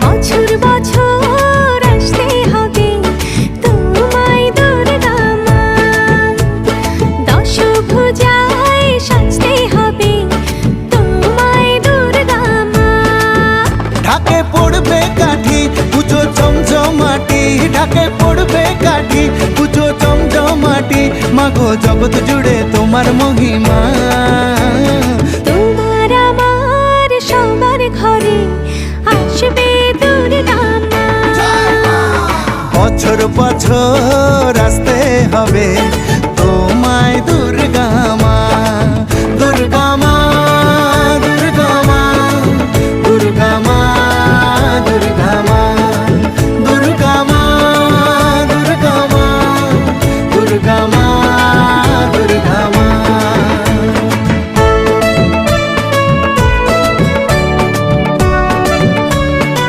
বছর বছর আসতে হবে তোমায় দুর্গা মা, দশভুজায় সাজতে হবে তোমায় দুর্গা মা। ঢাকে পড়বে কাঠি পুজো জমজমাটি, ঢাকে পড়বে কাঠি পুজো জমজমাটি, মাগো জগৎ জুড়ে তোমার মহিমা। তোমার আমার সবার ঘরে আসবে দুর্গা মা। বছর বছর আসতে হবে